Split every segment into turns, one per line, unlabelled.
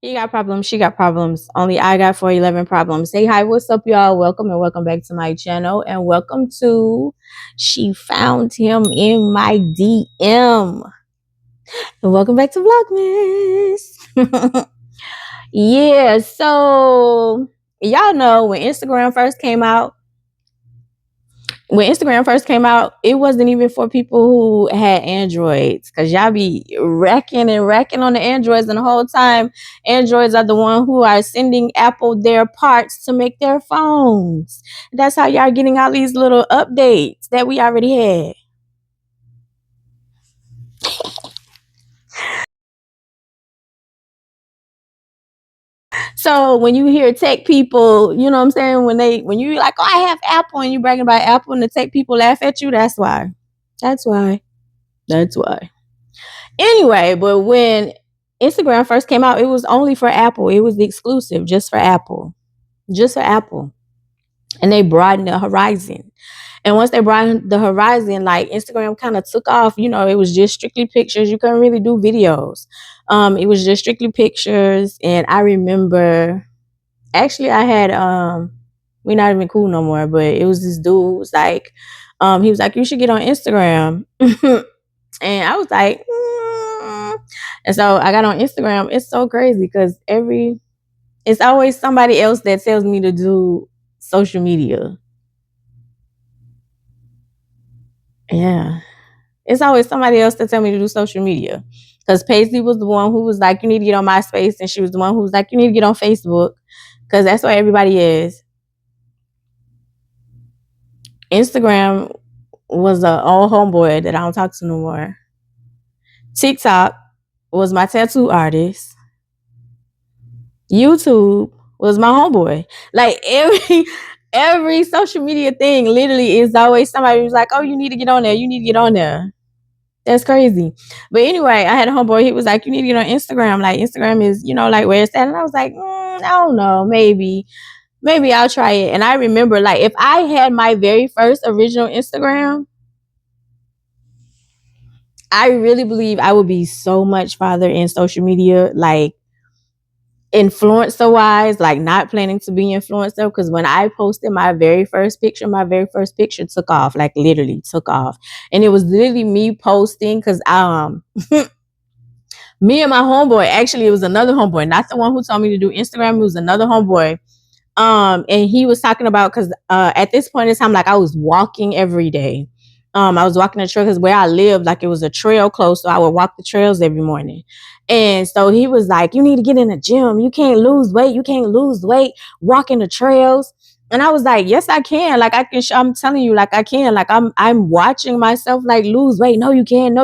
He got problems, she got problems. Only I got 411 problems. Hey, hi, what's up, y'all? Welcome and welcome back to my channel. And welcome to She Found Him in My DM. And welcome back to Vlogmas. Yeah, so y'all know when Instagram first came out, it wasn't even for people who had Androids, because y'all be wrecking on the Androids, and the whole time Androids are the one who are sending Apple their parts to make their phones. That's how y'all getting all these little updates that we already had. So when you hear tech people, you know what I'm saying, when you like, oh, I have Apple, and you bragging about Apple, and the tech people laugh at you, that's why. Anyway, but when Instagram first came out, it was only for Apple. It was the exclusive, just for Apple. And they broadened the horizon. And once they broadened the horizon, like, Instagram kind of took off. You know, it was just strictly pictures. You couldn't really do videos. It was just strictly pictures. And I remember, actually, I had we're not even cool no more, but it was this dude who was like, he was like, you should get on Instagram. And I was like, and so I got on Instagram. It's so crazy because it's always somebody else that tells me to do social media. Yeah. It's always somebody else that tell me to do social media. Because Paisley was the one who was like, you need to get on MySpace. And she was the one who was like, you need to get on Facebook. Because that's where everybody is. Instagram was an old homeboy that I don't talk to no more. TikTok was my tattoo artist. YouTube was my homeboy. Like, every social media thing literally is always somebody who's like, oh, you need to get on there. You need to get on there. That's crazy. But anyway, I had a homeboy. He was like, you need to get on Instagram. Like, Instagram is, you know, like, where it's at. And I was like, I don't know. Maybe I'll try it. And I remember, like, if I had my very first original Instagram, I really believe I would be so much farther in social media, like, influencer wise, like, not planning to be influencer. Because when I posted my very first picture took off, like, literally took off. And it was literally me posting, because me and my homeboy, actually, it was another homeboy, not the one who told me to do Instagram. It was another homeboy. And he was talking about, because at this point in time, like, I was walking every day. I was walking the trail, because where I lived, like, it was a trail close, so I would walk the trails every morning. And so he was like, you need to get in the gym. You can't lose weight walking the trails. And I was like, yes, I can. Like, I'm telling you, like, I can. Like, I'm watching myself, like, lose weight. No, you can't.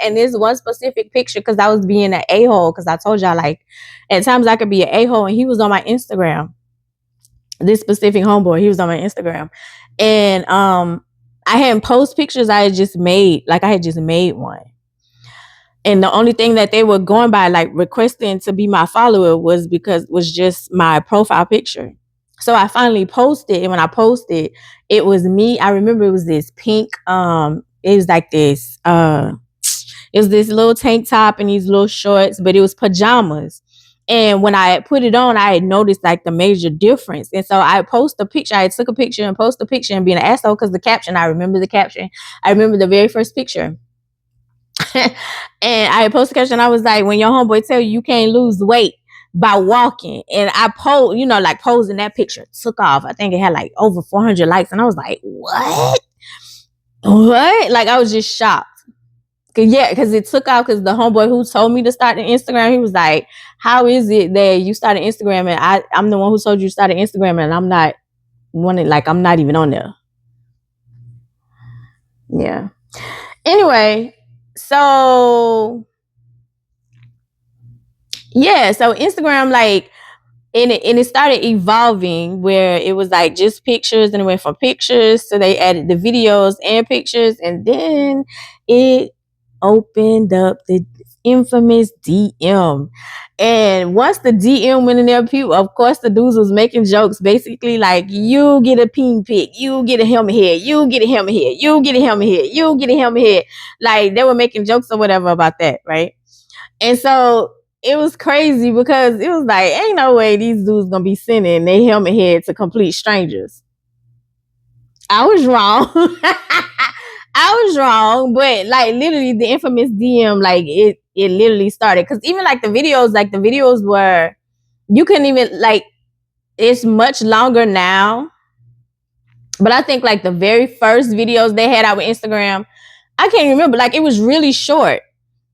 And there's one specific picture, because I was being an a-hole, because I told y'all, like, at times I could be an a-hole, and he was on my Instagram. This specific homeboy, he was on my Instagram. And I hadn't posted pictures. I had just made one. And the only thing that they were going by, like, requesting to be my follower, was just my profile picture. So I finally posted, and when I posted, it was me. I remember it was this pink, it was like this, it was this little tank top and these little shorts, but it was pajamas. And when I put it on, I had noticed, like, the major difference. And so I took a picture and posted a picture, and being an asshole, because I remember the caption. I remember the very first picture. And I posted a caption, and I was like, when your homeboy tell you can't lose weight by walking. And I posing that picture took off. I think it had like over 400 likes. And I was like, what? Like, I was just shocked. Because it took off, because the homeboy who told me to start the Instagram, he was like, how is it that you started Instagram and I'm the one who told you to start Instagram, and I'm not I'm not even on there. Yeah. Anyway, so Instagram, like, and it started evolving, where it was like just pictures, and it went from pictures, so they added the videos and pictures, and then it opened up the infamous DM. And once the DM went in there, people, of course, the dudes was making jokes, basically like, you get a peen pick, you get a helmet head, you get a helmet head, you get a helmet head, you get a helmet head. Like, they were making jokes or whatever about that, right? And so it was crazy because it was like, ain't no way these dudes gonna be sending their helmet head to complete strangers. I was wrong. I was wrong, but like literally the infamous DM, like it literally started. Cause even like the videos were, you couldn't even like, it's much longer now. But I think like the very first videos they had out with Instagram, I can't remember. Like it was really short.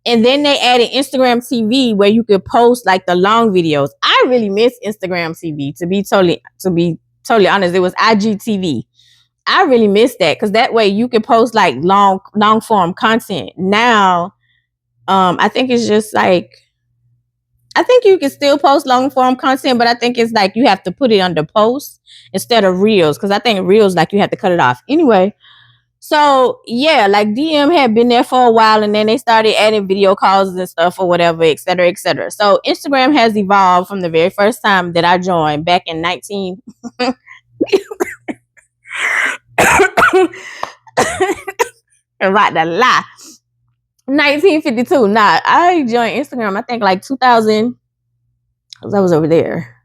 And then they added Instagram TV where you could post like the long videos. I really miss Instagram TV, to be totally honest. It was IGTV. I really miss that because that way you can post like long form content. Now, I think it's just like, I think you can still post long form content, but I think it's like you have to put it under posts instead of reels, because I think reels like you have to cut it off. Anyway, so yeah, like DM had been there for a while, and then they started adding video calls and stuff or whatever, et cetera, et cetera. So Instagram has evolved from the very first time that I joined back in 19. Right, the lie. 1952. Nah, I joined Instagram, I think like 2000. I was over there.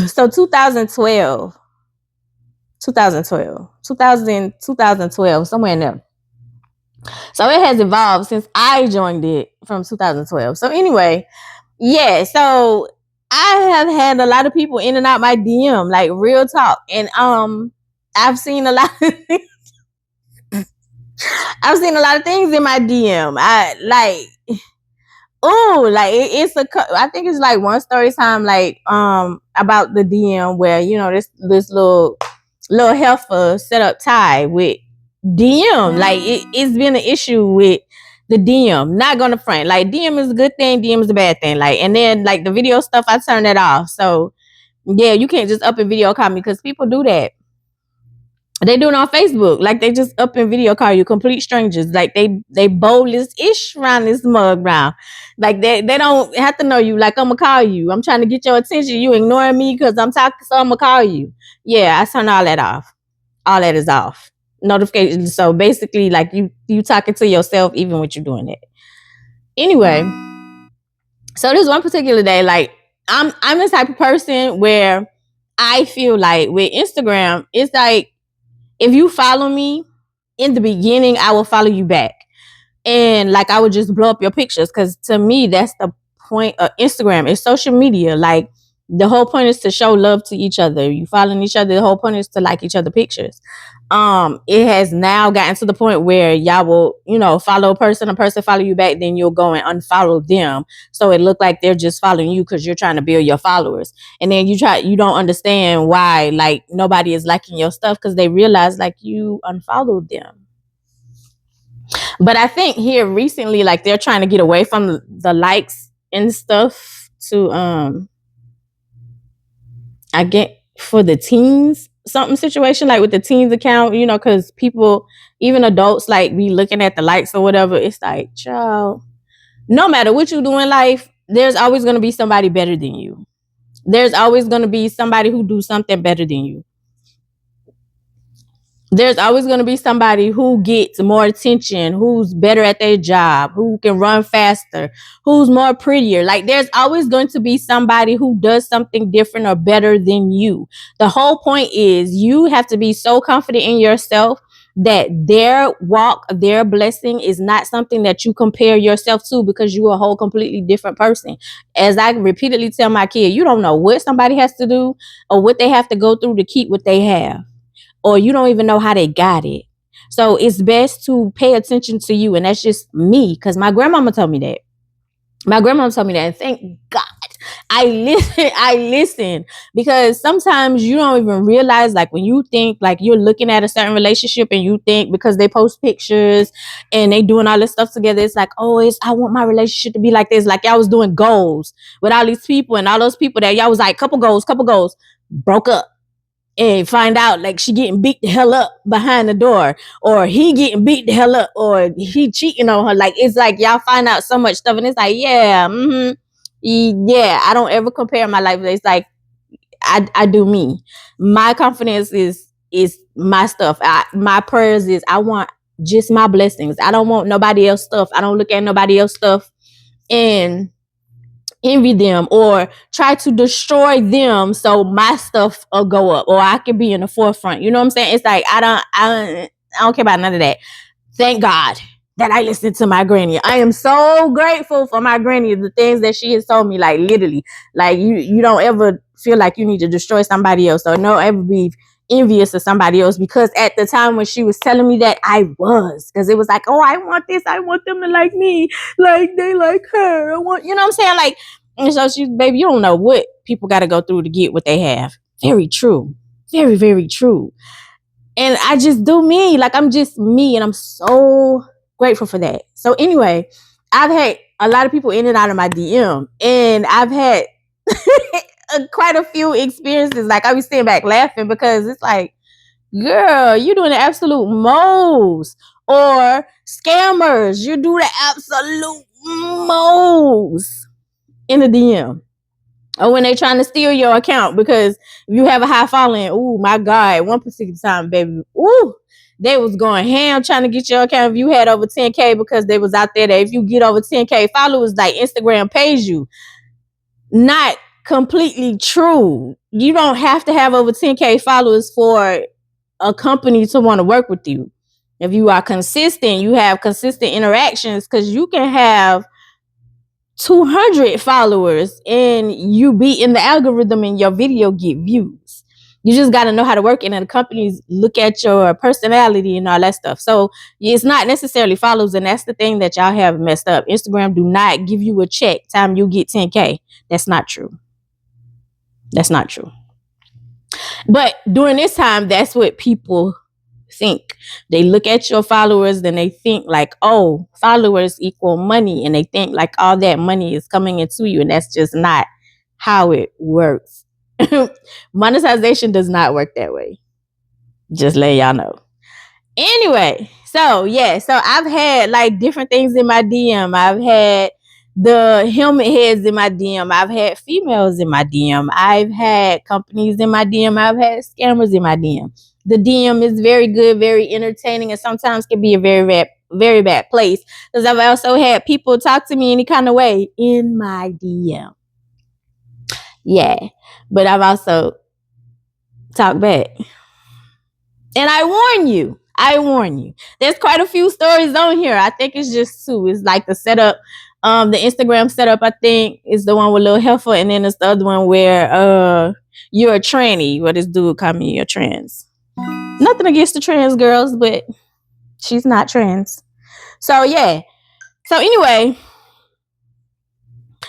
So 2012, 2012, somewhere in there. So it has evolved since I joined it from 2012. So anyway, yeah, so I have had a lot of people in and out my DM, like real talk. And I've seen a lot of I've seen a lot of things in my DM. I I think it's like one story time, like about the DM where, you know, this little heifer set up Ty with DM. Like it's been an issue with the DM. Not gonna front. Like DM is a good thing, DM is a bad thing. Like, and then like the video stuff, I turned that off. So yeah, you can't just up and video call me, because people do that. They do it on Facebook. Like they just up and video call you, complete strangers. Like they boldest-ish around this mug round. Like they don't have to know you. Like, I'm gonna call you. I'm trying to get your attention. You ignoring me because I'm talking, so I'm gonna call you. Yeah, I turn all that off. All that is off. Notifications. So basically, like you talking to yourself even when you're doing it. Anyway, so this one particular day, like I'm the type of person where I feel like with Instagram, it's like, if you follow me in the beginning, I will follow you back. And like, I would just blow up your pictures, because to me, that's the point of Instagram. It's social media. Like, the whole point is to show love to each other. You following each other, the whole point is to like each other pictures. It has now gotten to the point where y'all will, you know, follow a person follow you back, then you'll go and unfollow them. So it look like they're just following you because you're trying to build your followers. And then you don't understand why like nobody is liking your stuff, because they realize like you unfollowed them. But I think here recently, like they're trying to get away from the likes and stuff to I get for the teens something situation, like with the teens account, you know, because people, even adults, like be looking at the likes or whatever. It's like, child, no matter what you do in life, there's always going to be somebody better than you. There's always going to be somebody who do something better than you. There's always going to be somebody who gets more attention, who's better at their job, who can run faster, who's more prettier. Like, there's always going to be somebody who does something different or better than you. The whole point is you have to be so confident in yourself that their walk, their blessing is not something that you compare yourself to, because you're a whole completely different person. As I repeatedly tell my kid, you don't know what somebody has to do or what they have to go through to keep what they have. Or you don't even know how they got it. So it's best to pay attention to you. And that's just me, because my grandmama told me that. And thank God I listen, because sometimes you don't even realize, like when you think like you're looking at a certain relationship and you think because they post pictures and they doing all this stuff together, it's like, oh, I want my relationship to be like this. Like y'all was doing goals with all these people, and all those people that y'all was like couple goals, broke up. And find out like she getting beat the hell up behind the door, or he getting beat the hell up, or he cheating on her. Like, it's like y'all find out so much stuff, and it's like, yeah, yeah. I don't ever compare my life. It's like I do me. My confidence is my stuff. My prayers is I want just my blessings. I don't want nobody else stuff. I don't look at nobody else stuff and envy them or try to destroy them so my stuff will go up or I can be in the forefront. You know what I'm saying? It's like I don't care about none of that. Thank God that I listened to my granny. I am so grateful for my granny, the things that she has told me, like literally. Like you don't ever feel like you need to destroy somebody else or no ever be envious of somebody else, because at the time when she was telling me that, I was, because it was like, oh, I want this, I want them to like me, like they like her. I want, you know what I'm saying? Like, and so she's, baby, you don't know what people got to go through to get what they have. Very true. Very, very true. And I just do me, like I'm just me, and I'm so grateful for that. So anyway, I've had a lot of people in and out of my DM, and I've had quite a few experiences. Like I was sitting back laughing because it's like, girl, you're doing the absolute most. Or scammers, you do the absolute most in the DM. Or when they trying to steal your account because you have a high following. Oh my God, one particular time, baby. Ooh, they was going ham trying to get your account if you had over 10K, because they was out there that if you get over 10K followers, like Instagram pays you. Not completely true. You don't have to have over 10K followers for a company to want to work with you. If you are consistent, you have consistent interactions, because you can have 200 followers and you be in the algorithm and your video get views. You just got to know how to work, and then the companies look at your personality and all that stuff. So it's not necessarily follows, and that's the thing that y'all have messed up. Instagram do not give you a check time you get 10K. That's not true. That's not true. But during this time, that's what people think. They look at your followers and they think like, oh, followers equal money, and they think like all that money is coming into you, and that's just not how it works. Monetization does not work that way. Just let y'all know. Anyway, so yeah, so I've had like different things in my DM. I've had the helmet heads in my DM. I've had females in my DM. I've had companies in my DM. I've had scammers in my DM. The DM is very good, very entertaining, and sometimes can be a very bad place, because I've also had people talk to me any kind of way in my DM. Yeah, but I've also talked back. And I warn you, there's quite a few stories on here. I think it's just two. It's like the setup, the Instagram setup, I think, is the one with Lil Heifer, and then it's the other one where you're a tranny, where this dude called me a trans. Nothing against the trans girls, but she's not trans. So yeah. So anyway,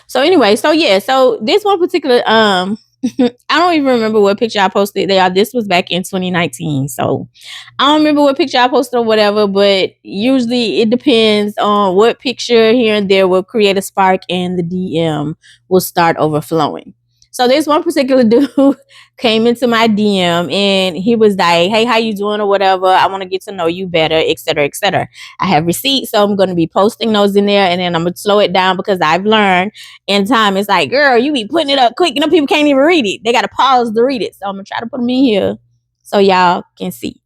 so this one particular I don't even remember what picture I posted. This was back in 2019. So I don't remember what picture I posted or whatever, but usually it depends on what picture here and there will create a spark and the DM will start overflowing. So this one particular dude came into my DM and he was like, hey, how you doing or whatever? I want to get to know you better, etc., etc. I have receipts, so I'm going to be posting those in there, and then I'm going to slow it down because I've learned in time. It's like, girl, you be putting it up quick. You know, people can't even read it. They got to pause to read it. So I'm going to try to put them in here so y'all can see.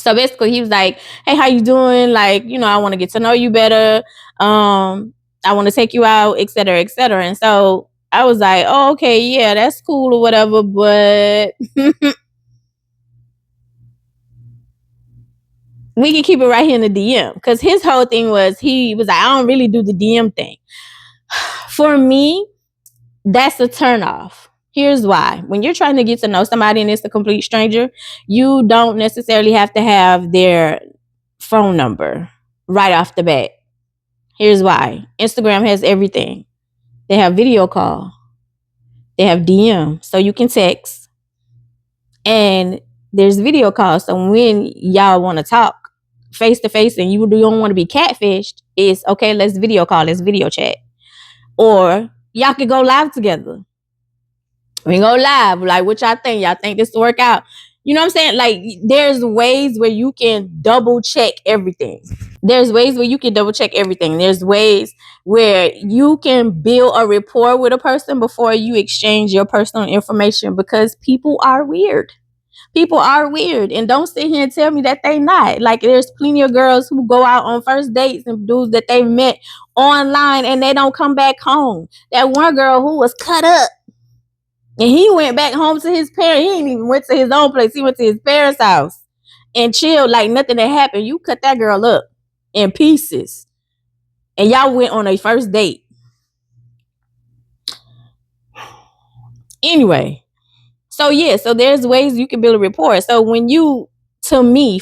So basically he was like, hey, how you doing? Like, you know, I want to get to know you better. I want to take you out, etc., etc. And so I was like, oh, okay, yeah, that's cool or whatever, but we can keep it right here in the DM. Because his whole thing was, he was like, I don't really do the DM thing. For me, that's a turnoff. Here's why. When you're trying to get to know somebody and it's a complete stranger, you don't necessarily have to have their phone number right off the bat. Here's why. Instagram has everything. They have video call. They have DM, so you can text. And there's video call. So when y'all want to talk face to face and you don't want to be catfished, it's okay, let's video call, let's video chat. Or y'all could go live together. We go live. Like, what y'all think? Y'all think this will work out? You know what I'm saying? Like, there's ways where you can double check everything. There's ways where you can build a rapport with a person before you exchange your personal information, because people are weird. People are weird, and don't sit here and tell me that they not. Like, there's plenty of girls who go out on first dates and dudes that they met online and they don't come back home. That one girl who was cut up and he went back home to his parents. He ain't even went to his own place. He went to his parents' house and chilled like nothing had happened. You cut that girl up in pieces and y'all went on a first date. Anyway, so yeah, so there's ways you can build a rapport. So when you, for me,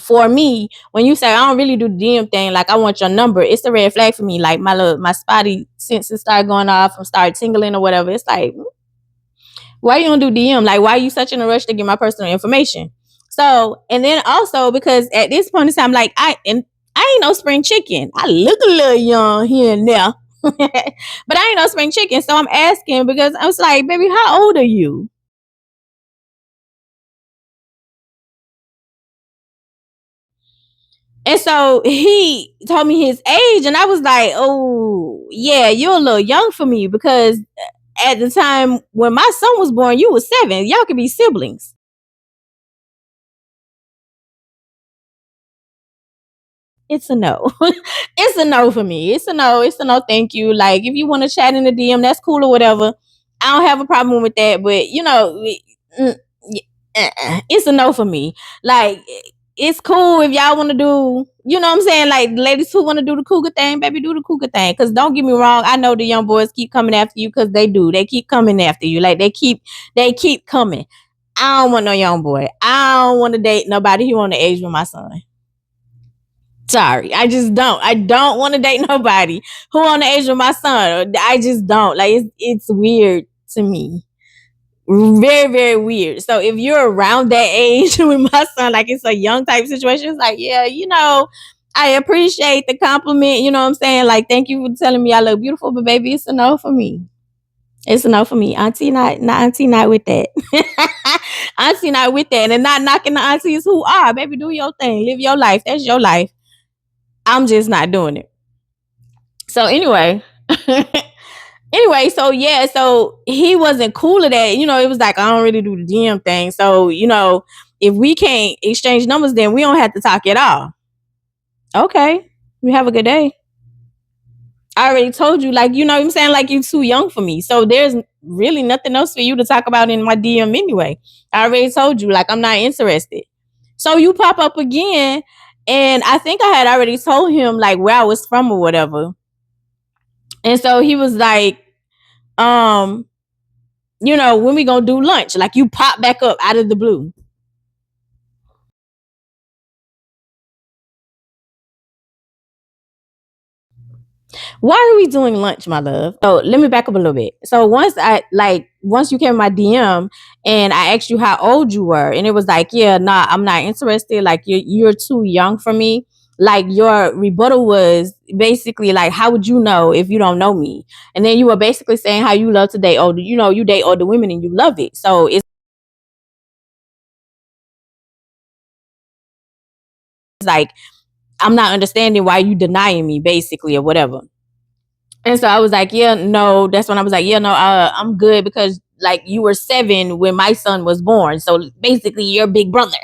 when you say I don't really do the DM thing, like I want your number, it's a red flag for me. Like my spotty senses start going off and start tingling or whatever. It's like, why you don't do DM? Like, why are you such in a rush to get my personal information? So, and then also because at this point in time, like I ain't no spring chicken. I look a little young here and there, but I ain't no spring chicken. So I'm asking because I was like, baby, how old are you? And so he told me his age, and I was like, oh, yeah, you're a little young for me because at the time when my son was born, you was 7. Y'all could be siblings. It's a no. It's a no for me. It's a no. It's a no. Thank you. Like, if you want to chat in the DM, that's cool or whatever. I don't have a problem with that. But it's a no for me. Like, it's cool if y'all want to do, you know what I'm saying? Like, ladies who want to do the cougar thing, baby, do the cougar thing. Because don't get me wrong, I know the young boys keep coming after you because they do. They keep coming after you. Like, they keep coming. I don't want no young boy. I don't want to date nobody who on the age with my son. Sorry, I just don't. I don't want to date nobody who on the age of my son. I just don't. Like, it's weird to me. Very, very weird. So if you're around that age with my son, like it's a young type situation, it's like, yeah, I appreciate the compliment. You know what I'm saying? Like, thank you for telling me I look beautiful, but baby, it's a no for me. It's a no for me. Auntie not with that. Auntie not with that. And not knocking the aunties who are. Baby, do your thing. Live your life. That's your life. I'm just not doing it. So anyway, so yeah, so he wasn't cool with that. It was like, I don't really do the DM thing. So, if we can't exchange numbers, then we don't have to talk at all. Okay. You have a good day. I already told you, like, you know what I'm saying? Like, you're too young for me. So there's really nothing else for you to talk about in my DM anyway. I already told you, like, I'm not interested. So you pop up again. And I think I had already told him like where I was from or whatever. And so he was like, when we gonna do lunch? Like, you pop back up out of the blue. Why are we doing lunch, my love? So let me back up a little bit. So once you came in my DM and I asked you how old you were, and it was like, yeah, nah, I'm not interested. Like, you're too young for me. Like, your rebuttal was basically like, how would you know if you don't know me? And then you were basically saying how you love to date older, you date older women and you love it. So it's like, I'm not understanding why you denying me, basically, or whatever. And so I was like, yeah, no, that's when I was like, yeah, no, I'm good because like you were 7 when my son was born. So basically you're big brother.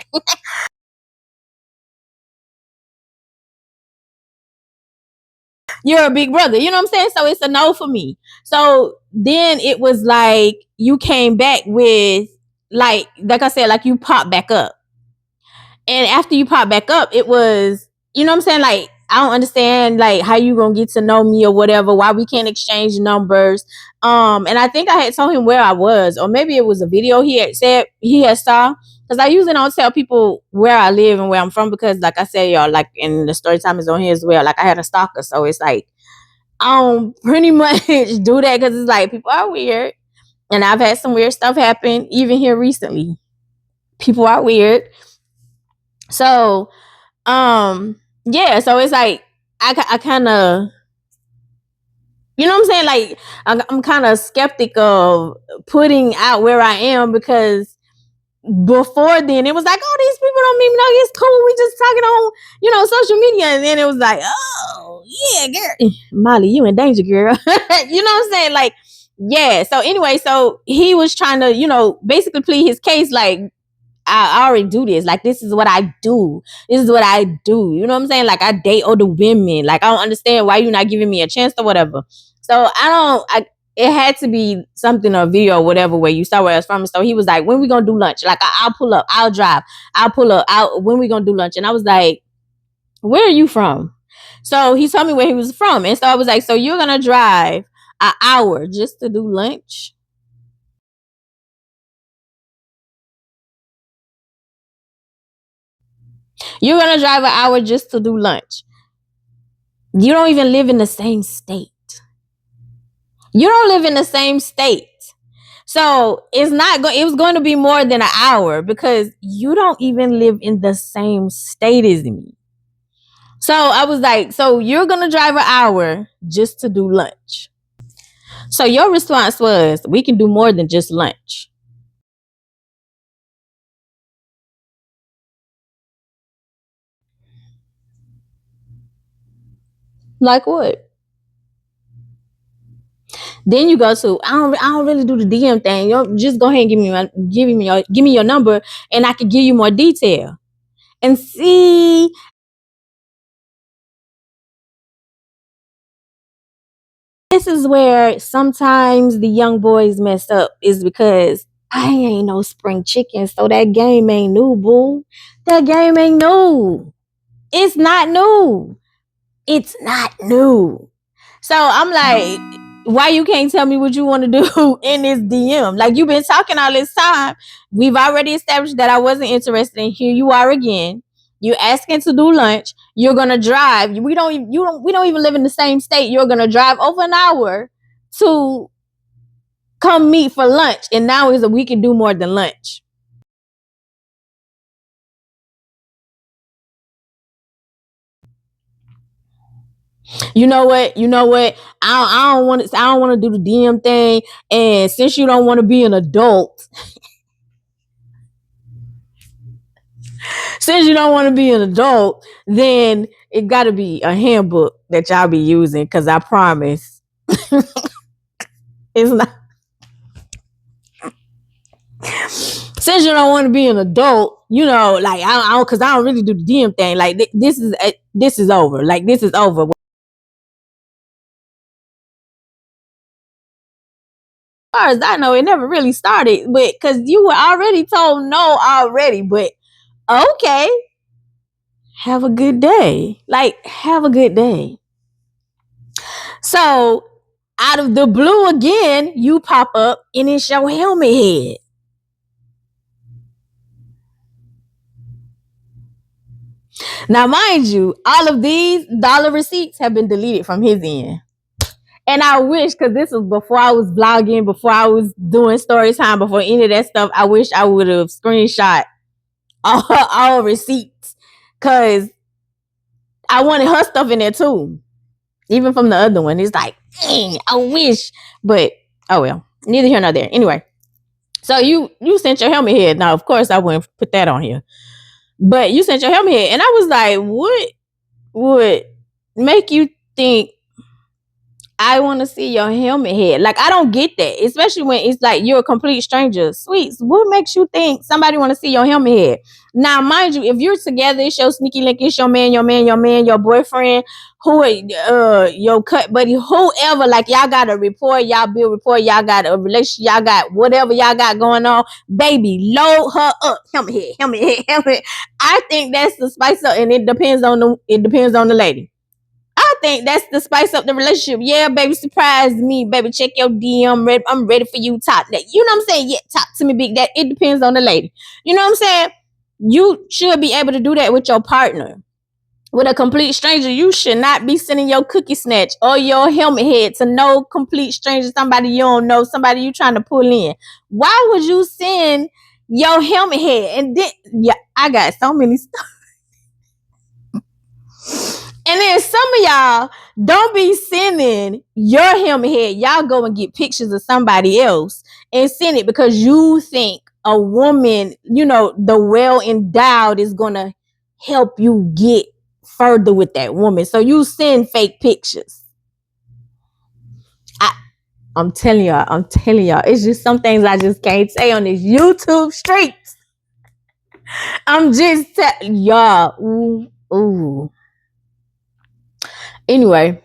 You're a big brother. You know what I'm saying? So it's a no for me. So then it was like you came back with like I said, like you popped back up. And after you pop back up, it was, you know what I'm saying? Like, I don't understand like how you gonna get to know me or whatever, why we can't exchange numbers. And I think I had told him where I was, or maybe it was a video he had said he had saw. Because I usually don't tell people where I live and where I'm from because, like I said, y'all, like, in the story time is on here as well. Like, I had a stalker, so it's like I don't pretty much do that because it's like people are weird, and I've had some weird stuff happen even here recently. People are weird. So, yeah, so it's like I kind of, you know what I'm saying? Like, I'm kind of skeptic of putting out where I am because before then it was like, oh, these people don't even know it's cool. We just talking on, social media. And then it was like, oh, yeah, girl. Molly, you in danger, girl. You know what I'm saying? Like, yeah. So anyway, so he was trying to, basically plead his case like, I already do this. Like, this is what I do. This is what I do. You know what I'm saying? Like, I date older women. Like, I don't understand why you're not giving me a chance or whatever. So it had to be something or a video or whatever where you saw where I was from. So he was like, when we gonna do lunch? Like, I'll pull up, I'll drive, I'll pull up, when we gonna do lunch? And I was like, where are you from? So he told me where he was from. And so I was like, so you're gonna drive an hour just to do lunch? You're gonna drive an hour just to do lunch. You don't even live in the same state. You don't live in the same state. So it was going to be more than an hour because you don't even live in the same state as me. So I was like, so you're gonna drive an hour just to do lunch. So your response was, we can do more than just lunch. Like what? Then you go to, I don't really do the DM thing. You just go ahead and give me your number, and I can give you more detail. And see, this is where sometimes the young boys mess up, is because I ain't no spring chicken, so that game ain't new, boo. That game ain't new. It's not new. It's not new. So I'm like, why you can't tell me what you want to do in this DM? Like, you've been talking all this time. We've already established that I wasn't interested, and here you are again. You're asking to do lunch. You're gonna drive. We don't even live in the same state. You're gonna drive over an hour to come meet for lunch, and now is that we can do more than lunch. You know what? I don't want to do the DM thing. And since you don't want to be an adult, then it got to be a handbook that y'all be using, because I promise it's not. Since you don't want to be an adult, like, because I don't really do the DM thing. Like, this is over. Like, this is over. As far as I know, it never really started, but because you were already told no already. But okay, have a good day. Like, have a good day. So, out of the blue again, you pop up and it's your helmet head. Now, mind you, all of these dollar receipts have been deleted from his end. And I wish, because this was before I was vlogging, before I was doing story time, before any of that stuff, I wish I would have screenshot all receipts, because I wanted her stuff in there too. Even from the other one. It's like, dang, I wish. But, oh well. Neither here nor there. Anyway. So you sent your helmet head. Now, of course, I wouldn't put that on here. But you sent your helmet head. And I was like, what would make you think I want to see your helmet head? Like, I don't get that. Especially when it's like you're a complete stranger. Sweets, what makes you think somebody want to see your helmet head? Now, mind you, if you're together, it's your sneaky link, it's your man, your boyfriend, your cut buddy, whoever, like, y'all got a rapport, y'all build rapport, y'all got a relationship, y'all got whatever y'all got going on, baby, load her up. Helmet head. I think that's the spice up, and it depends on the lady. I think that's the spice up the relationship. Yeah, baby, surprise me, baby. Check your DM. I'm ready for you. Talk that. You know what I'm saying? Yeah, talk to me, big. That it depends on the lady. You know what I'm saying? You should be able to do that with your partner. With a complete stranger, you should not be sending your cookie snatch or your helmet head to no complete stranger, somebody you don't know, somebody you trying to pull in. Why would you send your helmet head? And then, yeah, I got so many stuff. And then some of y'all don't be sending your helmet head. Y'all go and get pictures of somebody else and send it because you think a woman, the well endowed is going to help you get further with that woman. So you send fake pictures. I'm telling y'all, it's just some things I just can't say on this YouTube streets. I'm just y'all. Ooh. Anyway.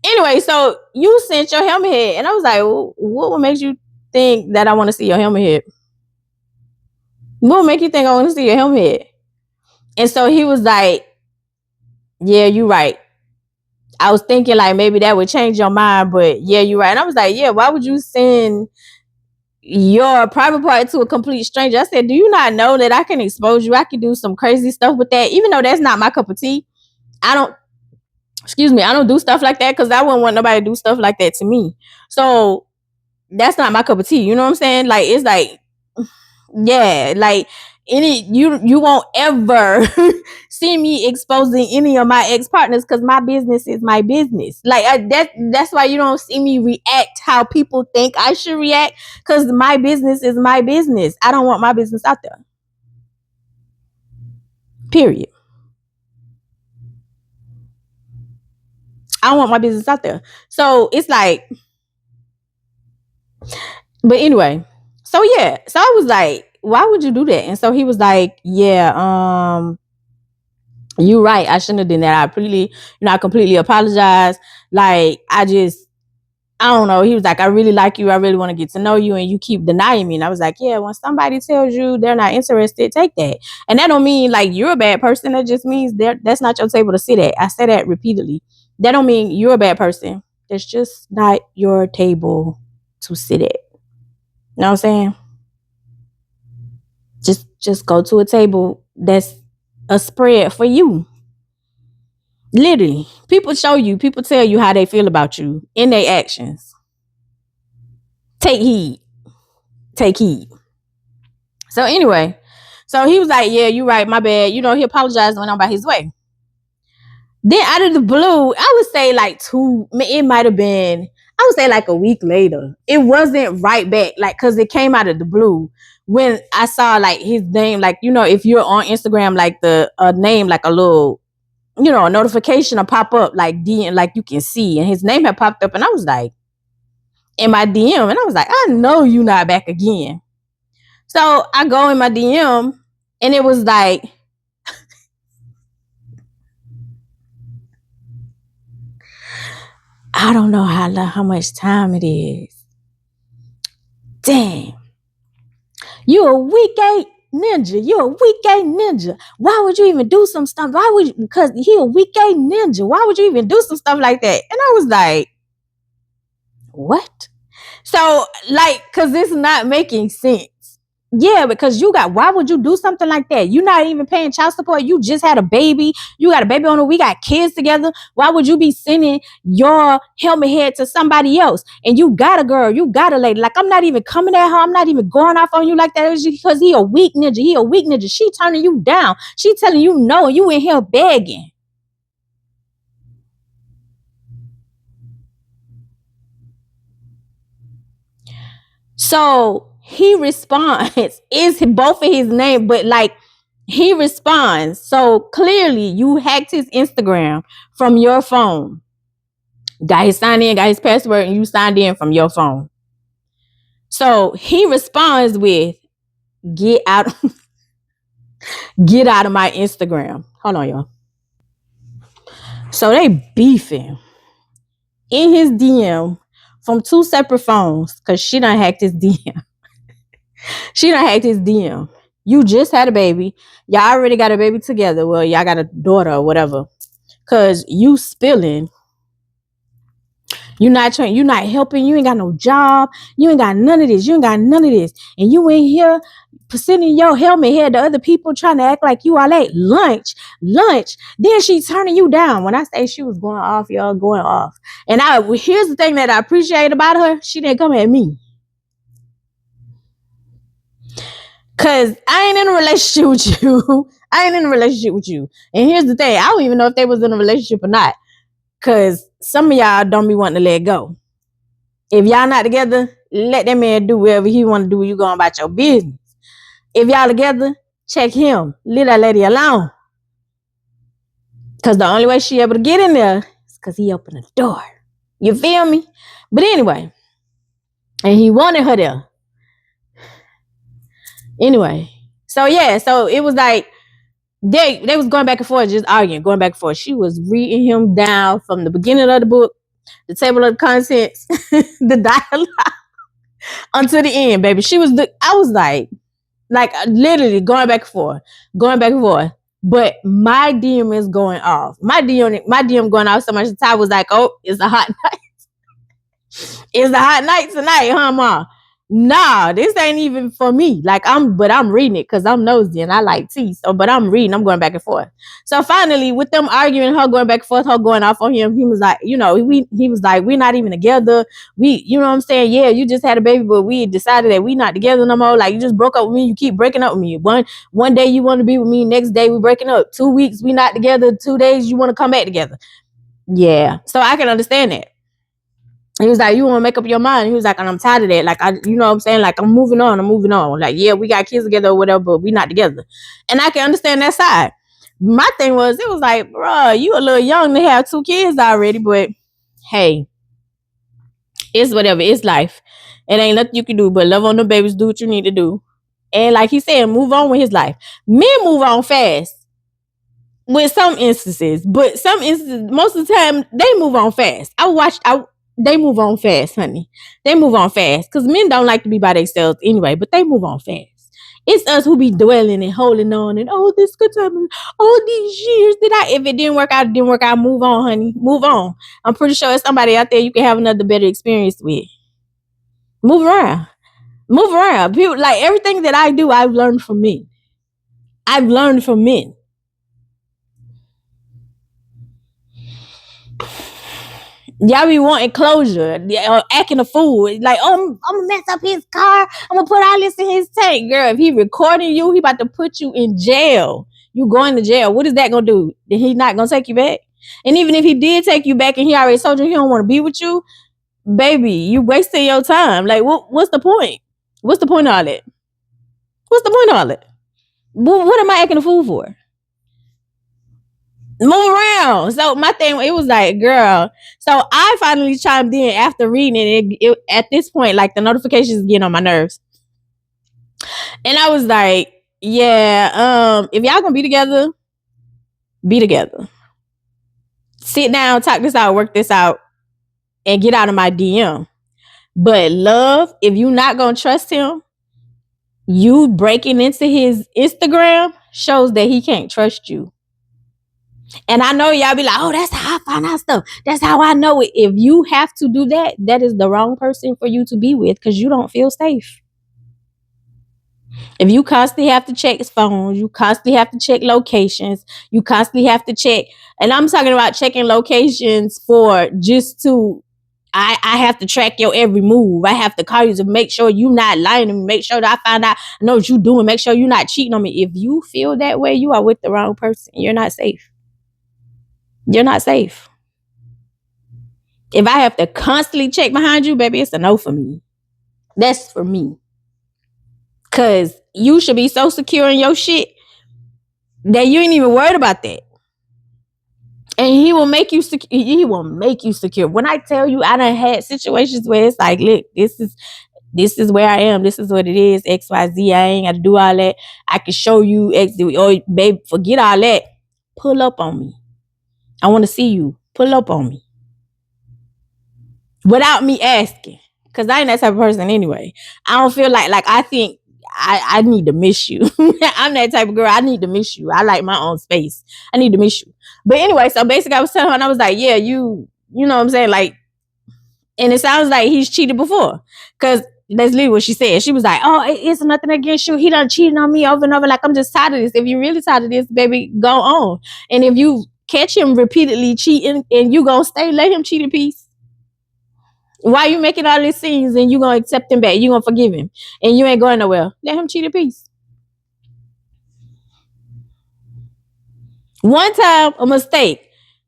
Anyway, so you sent your helmet head, and I was like, what would make you think that I want to see your helmet head? What would make you think I want to see your helmet head? And so he was like, yeah, you're right. I was thinking like maybe that would change your mind, but yeah, you're right. And I was like, yeah, why would you send your private part to a complete stranger? I said, do you not know that I can expose you? I can do some crazy stuff with that, even though that's not my cup of tea. I don't do stuff like that because I wouldn't want nobody to do stuff like that to me. So that's not my cup of tea. You know what I'm saying? Like, it's like, yeah, like you won't ever see me exposing any of my ex-partners because my business is my business. Like that's why you don't see me react how people think I should react, because my business is my business. I don't want my business out there. Period. I don't want my business out there. So it's like, but anyway, so yeah. So I was like, why would you do that? And so he was like, yeah, you're right. I shouldn't have done that. I completely apologize. Like, I don't know. He was like, I really like you. I really want to get to know you, and you keep denying me. And I was like, yeah, when somebody tells you they're not interested, take that. And that don't mean like you're a bad person. That just means that's not your table to sit at. I say that repeatedly. That don't mean you're a bad person. That's just not your table to sit at. You know what I'm saying? Just go to a table that's a spread for you. Literally, people tell you how they feel about you in their actions. Take heed. So anyway, so he was like, yeah, you're right, my bad. You know, he apologized and went on about his way. Then out of the blue, I would say like it might have been, I would say like a week later. It wasn't right back, like, cause it came out of the blue when I saw like his name, like, you know, if you're on Instagram, like the name, like a little, you know, a notification will pop up like DM, like you can see, and his name had popped up, and I was like, in my DM, and I was like, I know you not back again. So I go in my DM, and it was like, I don't know how much time it is. Damn. You a weekend ninja. Why would you even do some stuff? Because he a weekend ninja. Why would you even do some stuff like that? And I was like, what? So, like, because it's not making sense. Yeah, because why would you do something like that? You're not even paying child support. You just had a baby. You got a baby on the way. We got kids together. Why would you be sending your helmet head to somebody else? And you got a girl, you got a lady. Like, I'm not even coming at her. I'm not even going off on you like that. It's just because he a weak ninja. She turning you down. She telling you no. You in here begging. So he responds, is both of his name, but like he responds. So clearly you hacked his Instagram from your phone. Got his sign in, got his password, and you signed in from your phone. So he responds with, get out of my Instagram. Hold on, y'all. So they beefing in his DM from two separate phones because she done hacked his DM. You just had a baby. Y'all already got a baby together. Well, y'all got a daughter or whatever. Cause you spilling. You're not helping. You ain't got no job. You ain't got none of this. And you in here sending your helmet head to other people trying to act like you all ate lunch. Then she's turning you down. When I say she was going off, y'all going off. And here's the thing that I appreciate about her. She didn't come at me. Cause I ain't in a relationship with you. And here's the thing. I don't even know if they was in a relationship or not. Cause some of y'all don't be wanting to let go. If y'all not together, let that man do whatever he want to do. You going about your business. If y'all together, check him. Leave that lady alone. Cause the only way she able to get in there is cause he opened the door. You feel me? But anyway, and he wanted her there. Anyway, So yeah, so it was like they was going back and forth, just arguing, going back and forth. She was reading him down from the beginning of the book, the table of the contents, the dialogue, until the end, baby. I was like literally going back and forth, going back and forth. But my DM is going off. My DM going off so much. The time was like, oh, it's a hot night. It's a hot night tonight, huh, Ma? Nah, this ain't even for me. Like I'm reading it because I'm nosy and I like tea. So, but I'm reading, I'm going back and forth. So finally, with them arguing, her going back and forth, her going off on him, he was like, he was like, we're not even together. You know what I'm saying? Yeah, you just had a baby, but we decided that we not together no more. Like you just broke up with me. You keep breaking up with me. One day you want to be with me, next day we breaking up. 2 weeks we not together. 2 days you want to come back together. Yeah, so I can understand that. He was like, you want to make up your mind. He was like, and I'm tired of that. Like, you know what I'm saying? Like, I'm moving on. Like, yeah, we got kids together or whatever, but we not together. And I can understand that side. My thing was, it was like, bro, you a little young to have 2 kids already, but hey, it's whatever. It's life. It ain't nothing you can do but love on the babies, do what you need to do. And like he said, move on with his life. Men move on fast. With some instances, but some instances, most of the time, they move on fast. They move on fast, honey. They move on fast because men don't like to be by themselves anyway, but they move on fast. It's us who be dwelling and holding on and, oh, this good time, all these years if it didn't work out, it didn't work out. Move on, honey. Move on. I'm pretty sure there's somebody out there you can have another better experience with. Move around. Move around. People, like everything that I do, I've learned from men. I've learned from men. Y'all be wanting closure, acting a fool. Like, oh, I'm gonna mess up his car. I'm gonna put all this in his tank. Girl, if he recording you, he about to put you in jail. You going to jail. What is that gonna do? He not gonna take you back? And even if he did take you back and he already told you he don't want to be with you, baby, you wasting your time. Like, what's the point? What's the point of all that? What's the point of all that? What am I acting a fool for? Move around. So my thing, it was like, girl. So I finally chimed in after reading it. At this point, like the notifications getting on my nerves, and I was like, yeah, if y'all gonna be together, be together. Sit down, talk this out, work this out, and get out of my DM. But love, if you not gonna trust him, you breaking into his Instagram shows that he can't trust you. And I know y'all be like, oh, that's how I find out stuff. That's how I know it. If you have to do that, that is the wrong person for you to be with because you don't feel safe. If you constantly have to check his phone, you constantly have to check locations, you constantly have to check. And I'm talking about checking locations for just to, I have to track your every move. I have to call you to make sure you're not lying to me, make sure that I find out, I know what you're doing, make sure you're not cheating on me. If you feel that way, you are with the wrong person. You're not safe. You're not safe. If I have to constantly check behind you, baby, it's a no for me. That's for me. Because you should be so secure in your shit that you ain't even worried about that. And he will make you secure. He will make you secure. When I tell you, I done had situations where it's like, look, this is where I am. This is what it is. X, Y, Z. I ain't got to do all that. I can show you X. Oh, babe, forget all that. Pull up on me. I want to see you. Pull up on me. Without me asking. Because I ain't that type of person anyway. I don't feel like I think I need to miss you. I'm that type of girl. I need to miss you. I like my own space. I need to miss you. But anyway, so basically I was telling her and I was like, yeah, you know what I'm saying? Like, and it sounds like he's cheated before. Because that's literally what she said. She was like, oh, it's nothing against you. He done cheated on me over and over. Like, I'm just tired of this. If you're really tired of this, baby, go on. And if you catch him repeatedly cheating and you gonna stay, let him cheat in peace. Why you making all these scenes and you gonna accept him back? You gonna forgive him and you ain't going nowhere. Let him cheat in peace. One time, a mistake.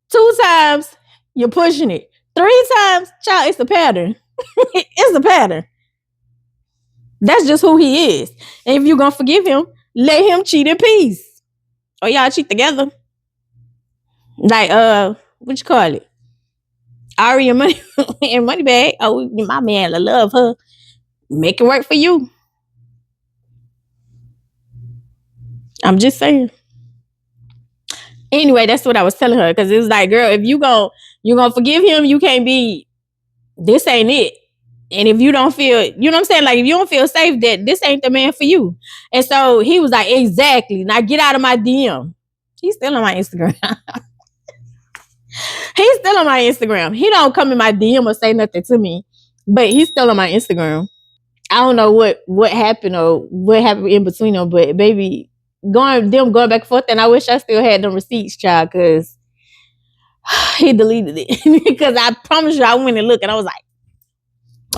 2 times, you're pushing it. 3 times, child, it's a pattern. It's a pattern. That's just who he is. And if you're gonna forgive him, let him cheat in peace. Or y'all cheat together. Like, what you call it? Ari and Money and Moneybag. Oh, my man, I love her. Make it work for you. I'm just saying. Anyway, that's what I was telling her, because it was like, girl, if you gonna forgive him, you can't be, this ain't it. And if you don't feel, you know what I'm saying? Like, if you don't feel safe, that this ain't the man for you. And so he was like, exactly. Now get out of my DM. He's still on my Instagram. He's still on my Instagram. He don't come in my DM or say nothing to me, but he's still on my Instagram. I don't know what happened or what happened in between them, but baby, going back and forth, and I wish I still had them receipts, child, because he deleted it. Because I promise you, I went and looked, and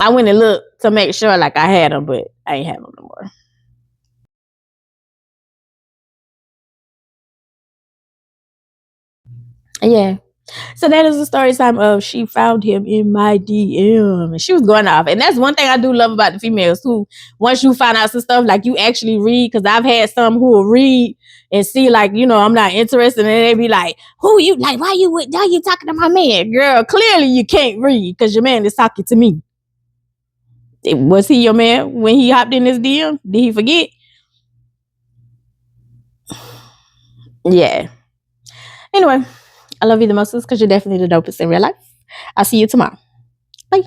I went and looked to make sure like I had them, but I ain't have them no more. Yeah. So that is the story time of she found him in my DM. And she was going off. And that's one thing I do love about the females who, once you find out some stuff, like you actually read, because I've had some who will read and see, like, you know, I'm not interested, and they be like, who you, like, why you talking to my man? Girl, clearly you can't read because your man is talking to me. Was he your man when he hopped in his DM? Did he forget? Yeah. Anyway, I love you the most because you're definitely the dopest in real life. I'll see you tomorrow. Bye.